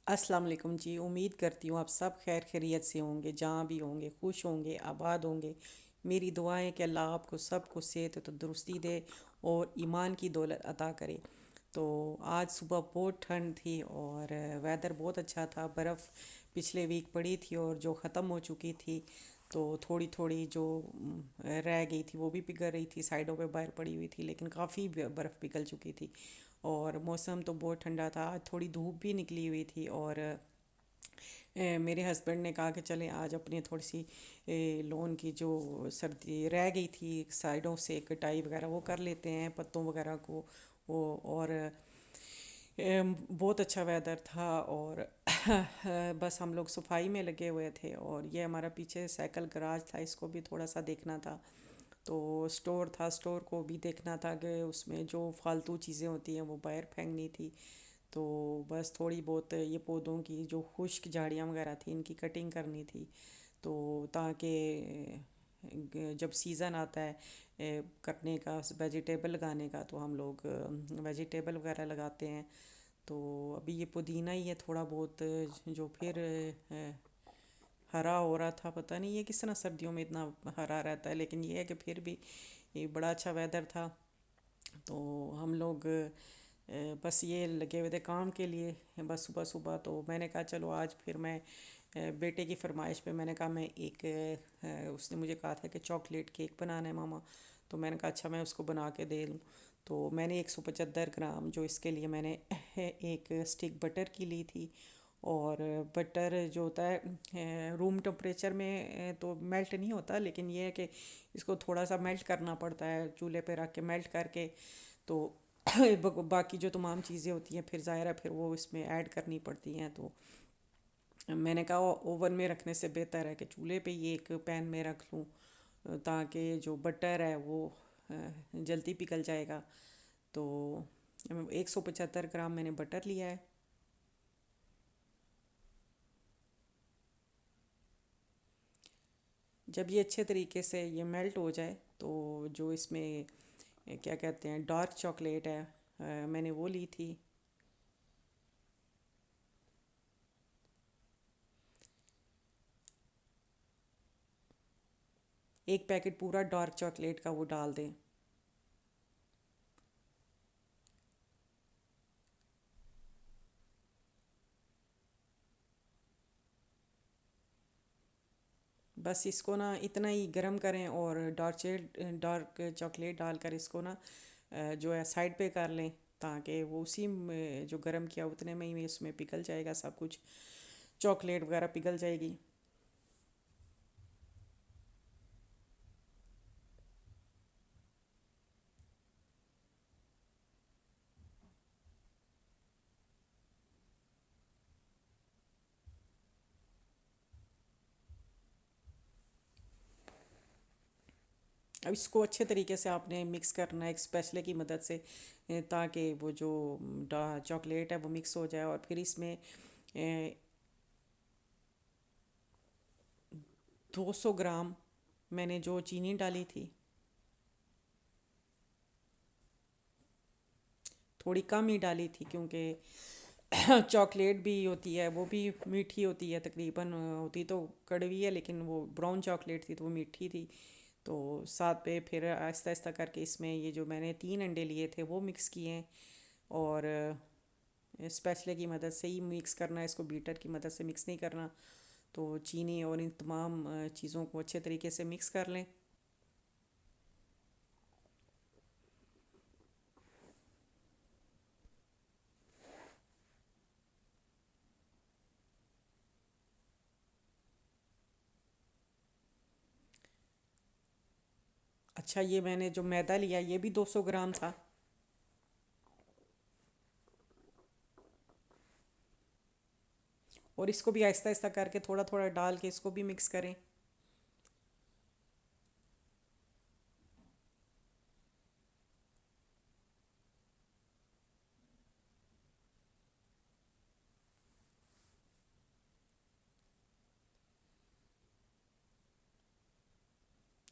अस्सलाम वालेकुम जी। उम्मीद करती हूँ आप सब खैर खैरियत से होंगे, जहाँ भी होंगे खुश होंगे, आबाद होंगे। मेरी दुआ है कि अल्लाह आपको सबको सेहत और तंदुरुस्ती दे और ईमान की दौलत अता करे। तो आज सुबह बहुत ठंड थी और वेदर बहुत अच्छा था। बर्फ़ पिछले वीक पड़ी थी और जो ख़त्म हो चुकी थी, तो थोड़ी थोड़ी जो रह गई थी वो भी पिघल रही थी, साइडों पे बाहर पड़ी हुई थी, लेकिन काफ़ी बर्फ़ पिघल चुकी थी। और मौसम तो बहुत ठंडा था, आज थोड़ी धूप भी निकली हुई थी। और मेरे हस्बैंड ने कहा कि चलें आज अपनी थोड़ी सी लॉन की जो सर्दी रह गई थी साइडों से कटाई वगैरह वो कर लेते हैं, पत्तों वगैरह को। वो और बहुत अच्छा वेदर था। और बस हम लोग सफाई में लगे हुए थे। और ये हमारा पीछे साइकिल गराज था, इसको भी थोड़ा सा देखना था। तो स्टोर था, स्टोर को भी देखना था कि उसमें जो फालतू चीज़ें होती हैं वो बाहर फेंकनी थी। तो बस थोड़ी बहुत ये पौधों की जो खुश्क झाड़ियाँ वगैरह थी इनकी कटिंग करनी थी। तो ताकि जब सीज़न आता है करने का, वेजिटेबल लगाने का, तो हम लोग वेजिटेबल वगैरह लगाते हैं। तो अभी ये पुदीना ही है थोड़ा बहुत जो फिर हरा हो रहा था। पता नहीं ये किस तरह सर्दियों में इतना हरा रहता है, लेकिन ये है कि फिर भी ये बड़ा अच्छा वेदर था। तो हम लोग बस ये लगे हुए थे काम के लिए। बस सुबह सुबह तो मैंने कहा चलो आज फिर मैं बेटे की फरमाइश पे मैंने कहा मैं एक उसने मुझे कहा था कि चॉकलेट केक बनाना है मामा। तो मैंने कहा अच्छा मैं उसको बना के दे दूँ। तो मैंने 175 ग्राम जो इसके लिए मैंने एक स्टिक बटर की ली थी। और बटर जो होता है रूम टेम्परेचर में तो मेल्ट नहीं होता, लेकिन ये है कि इसको थोड़ा सा मेल्ट करना पड़ता है चूल्हे पे रख के मेल्ट करके। तो बाकी जो तमाम चीज़ें होती हैं फिर ज़ाहिर है फिर वो इसमें ऐड करनी पड़ती हैं। तो मैंने कहा ओवन में रखने से बेहतर है कि चूल्हे पे ही एक पैन में रख लूँ, ताकि जो बटर है वो जल्दी पिघल जाएगा। तो 175 ग्राम मैंने बटर लिया है। जब ये अच्छे तरीके से ये मेल्ट हो जाए तो जो इसमें क्या कहते हैं डार्क चॉकलेट है, मैंने वो ली थी। एक पैकेट पूरा डार्क चॉकलेट का वो डाल दें। बस इसको ना इतना ही गर्म करें और डार्क चॉकलेट डालकर इसको ना जो है साइड पे कर लें, ताकि वो उसी में जो गर्म किया उतने में ही इसमें पिघल जाएगा सब कुछ, चॉकलेट वगैरह पिघल जाएगी। अब इसको अच्छे तरीके से आपने मिक्स करना है एक स्पैचुले की मदद से, ताकि वो जो चॉकलेट है वो मिक्स हो जाए। और फिर इसमें 200 ग्राम मैंने जो चीनी डाली थी, थोड़ी कम ही डाली थी क्योंकि चॉकलेट भी होती है वो भी मीठी होती है तकरीबन, होती तो कड़वी है लेकिन वो ब्राउन चॉकलेट थी तो वो मीठी थी। तो साथ पे फिर आहिस्ता आहिस्ता करके इसमें ये जो मैंने 3 अंडे लिए थे वो मिक्स किए हैं। और स्पैचुले की मदद से ही मिक्स करना है इसको, बीटर की मदद से मिक्स नहीं करना। तो चीनी और इन तमाम चीज़ों को अच्छे तरीके से मिक्स कर लें। अच्छा ये मैंने जो मैदा लिया ये भी 200 ग्राम था। और इसको भी आहिस्ता आहिस्ता करके थोड़ा थोड़ा डाल के इसको भी मिक्स करें।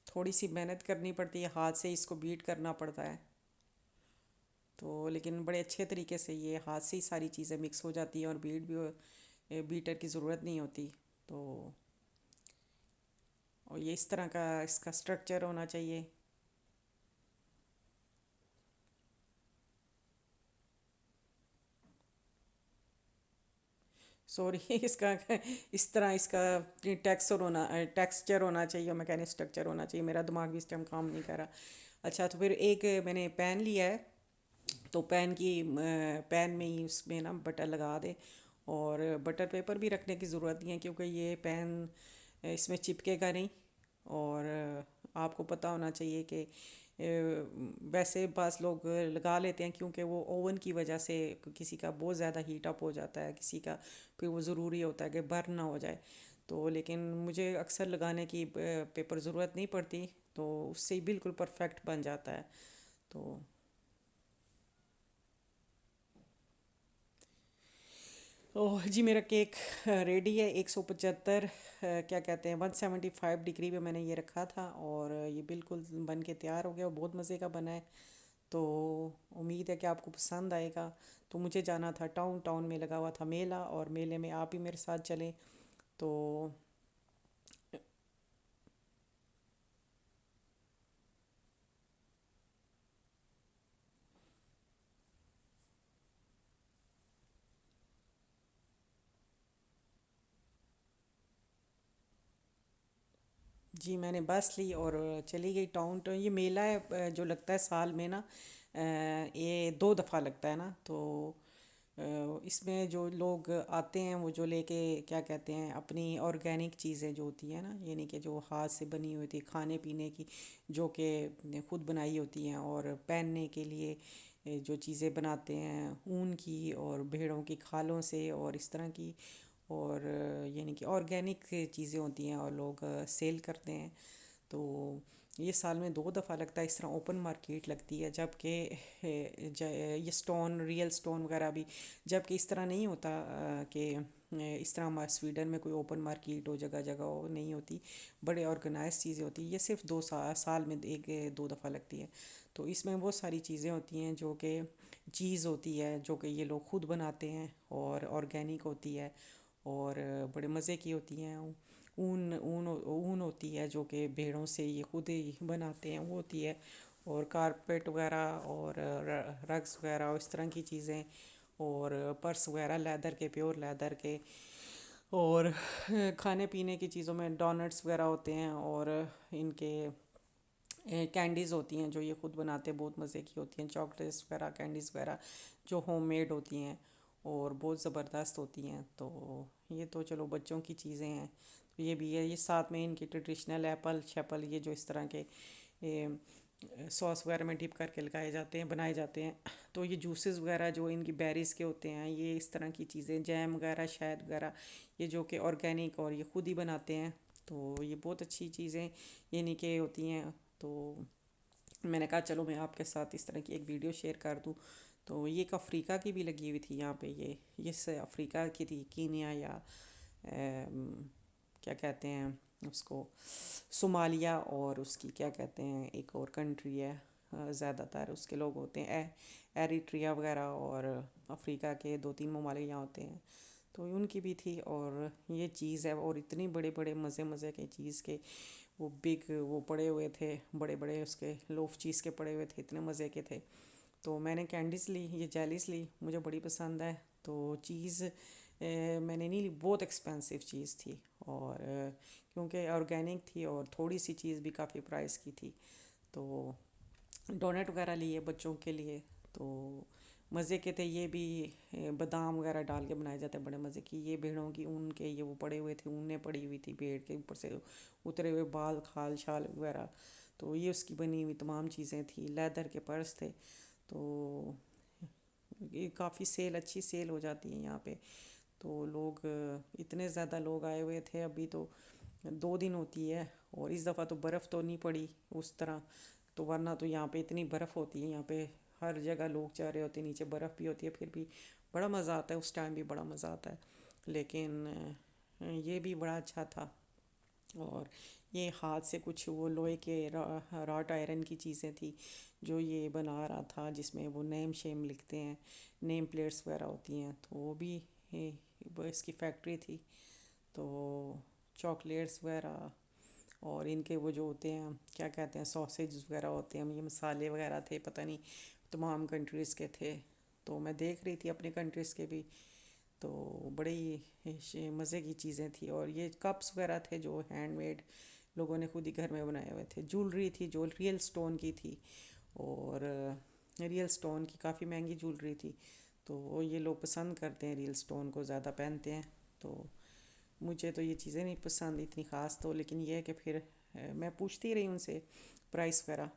थोड़ी सी मेहनत करनी पड़ती है, हाथ से इसको बीट करना पड़ता है। तो लेकिन बड़े अच्छे तरीके से ये हाथ से ही सारी चीज़ें मिक्स हो जाती हैं और बीटर की ज़रूरत नहीं होती। तो और ये इस तरह का इसका स्ट्रक्चर होना चाहिए। सॉरी इसका इस तरह इसका टेक्सचर होना चाहिए, मैं कह रही स्ट्रक्चर होना चाहिए, मेरा दिमाग भी इस टाइम काम नहीं कर रहा। अच्छा, तो फिर एक मैंने पेन लिया है, तो पेन में ही उसमें ना बटर लगा दे। और बटर पेपर भी रखने की ज़रूरत नहीं है क्योंकि ये पेन इसमें चिपकेगा नहीं। और आपको पता होना चाहिए कि वैसे पास लोग लगा लेते हैं क्योंकि वो ओवन की वजह से किसी का बहुत ज़्यादा हीट अप हो जाता है, किसी का फिर वो ज़रूरी होता है कि बर्न ना हो जाए। तो लेकिन मुझे अक्सर लगाने की पेपर ज़रूरत नहीं पड़ती, तो उससे ही बिल्कुल परफेक्ट बन जाता है। तो ओह जी, मेरा केक रेडी है। 175 क्या कहते हैं 175 डिग्री पे मैंने ये रखा था और ये बिल्कुल बन के तैयार हो गया और बहुत मज़े का बना है। तो उम्मीद है कि आपको पसंद आएगा। तो मुझे जाना था टाउन, टाउन में लगा हुआ था मेला, और मेले में आप ही मेरे साथ चलें। तो जी, मैंने बस ली और चली गई टाउन। तो ये मेला है जो लगता है साल में ना, ये 2 दफ़ा लगता है ना। तो इसमें जो लोग आते हैं वो जो लेके क्या कहते हैं अपनी ऑर्गेनिक चीज़ें जो होती हैं ना, यानी कि जो हाथ से बनी हुई थी खाने पीने की, जो कि खुद बनाई होती हैं, और पहनने के लिए जो चीज़ें बनाते हैं ऊन की और भेड़ों की खालों से और इस तरह की, और यानी कि ऑर्गेनिक चीज़ें होती हैं और लोग सेल करते हैं। तो ये साल में 2 दफ़ा लगता है। इस तरह ओपन मार्केट लगती है, जबकि ये स्टोन रियल स्टोन वगैरह भी, जबकि इस तरह नहीं होता कि इस तरह हमारे स्वीडन में कोई ओपन मार्केट हो जगह जगह हो, नहीं होती। बड़े ऑर्गेनाइज चीज़ें होती हैं। ये सिर्फ साल में 1-2 दफ़ा लगती है। तो इसमें वो सारी चीज़ें होती हैं जो कि चीज़ होती है जो कि ये लोग खुद बनाते हैं और ऑर्गेनिक होती है, और बड़े मज़े की होती हैं। ऊन ऊन ऊन होती है जो कि भेड़ों से ये खुद ही बनाते हैं, वो होती है। और कारपेट वगैरह और रग्स वगैरह और इस तरह की चीज़ें, और पर्स वगैरह लेदर के, प्योर लेदर के। और खाने पीने की चीज़ों में डोनट्स वगैरह होते हैं, और इनके कैंडीज़ होती हैं जो ये खुद बनाते हैं, बहुत मज़े की होती हैं। चॉकलेट्स वगैरह, कैंडीज़ वगैरह जो होममेड होती हैं और बहुत ज़बरदस्त होती हैं। तो ये तो चलो बच्चों की चीज़ें हैं। तो ये भी है, ये साथ में इनकी ट्रेडिशनल एप्पल शैपल, ये जो इस तरह के सॉस वगैरह में डिप करके लगाए जाते हैं, बनाए जाते हैं। तो ये जूसेस वगैरह जो इनकी बेरीज़ के होते हैं, ये इस तरह की चीज़ें, जैम वगैरह, शहद वगैरह, ये जो कि ऑर्गेनिक और ये खुद ही बनाते हैं। तो ये बहुत अच्छी चीज़ें यानी कि होती हैं। तो मैंने कहा चलो मैं आपके साथ इस तरह की एक वीडियो शेयर कर दूँ। तो ये एक अफ्रीका की भी लगी हुई थी यहाँ पे, ये से अफ्रीका की थी, कीनिया या क्या कहते हैं उसको, सोमालिया, और उसकी क्या कहते हैं एक और कंट्री है, ज़्यादातर उसके लोग होते हैं एरिट्रिया वगैरह, और अफ्रीका के 2-3 ममालिक यहाँ होते हैं। तो उनकी भी थी, और ये चीज़ है, और इतनी बड़े बड़े मज़े मज़े के चीज़ के वो बिग वो पड़े हुए थे, बड़े बड़े उसके लोफ चीज़ के पड़े हुए थे, इतने मज़े के थे। तो मैंने कैंडीज़ ली, ये जेलीस ली, मुझे बड़ी पसंद है। तो चीज़ मैंने नहीं ली, बहुत एक्सपेंसिव चीज़ थी। और क्योंकि ऑर्गेनिक थी और थोड़ी सी चीज़ भी काफ़ी प्राइस की थी। तो डोनट वगैरह लिए बच्चों के लिए। तो मज़े के थे ये भी। बादाम वगैरह डाल के बनाए जाते हैं, बड़े मज़े की। ये भेड़ों की ऊन के ये वो पड़े हुए थे, ऊनें पड़ी हुई थी भेड़ के ऊपर से उतरे हुए बाल, खाल शाल वगैरह। तो ये उसकी बनी हुई तमाम चीज़ें थी, लेदर के पर्स थे। तो ये काफ़ी सेल, अच्छी सेल हो जाती है यहाँ पे। तो लोग इतने ज़्यादा लोग आए हुए थे। अभी तो 2 दिन होती है, और इस दफ़ा तो बर्फ़ तो नहीं पड़ी उस तरह। तो वरना तो यहाँ पे इतनी बर्फ़ होती है, यहाँ पे हर जगह लोग जा रहे होते हैं, नीचे बर्फ़ भी होती है, फिर भी बड़ा मज़ा आता है, उस टाइम भी बड़ा मज़ा आता है। लेकिन ये भी बड़ा अच्छा था। और ये हाथ से कुछ वो लोहे के रॉट आयरन की चीज़ें थी जो ये बना रहा था, जिसमें वो नेम शेम लिखते हैं, नेम प्लेट्स वगैरह होती हैं, तो वो भी वो इसकी फैक्ट्री थी। तो चॉकलेट्स वगैरह और इनके वो जो होते हैं क्या कहते हैं, सॉसेज वगैरह होते हैं, ये मसाले वगैरह थे, पता नहीं तमाम कंट्रीज़ के थे। तो मैं देख रही थी अपने कंट्रीज़ के भी, तो बड़ी मज़े की चीज़ें थी। और ये कप्स वगैरह थे जो हैंडमेड लोगों ने खुद ही घर में बनाए हुए थे। ज्वेलरी थी जो रियल स्टोन की थी, और रियल स्टोन की काफ़ी महंगी ज्वेलरी थी। तो ये लोग पसंद करते हैं, रियल स्टोन को ज़्यादा पहनते हैं। तो मुझे तो ये चीज़ें नहीं पसंद इतनी ख़ास, तो लेकिन ये है कि फिर मैं पूछती रही उनसे प्राइस वगैरह।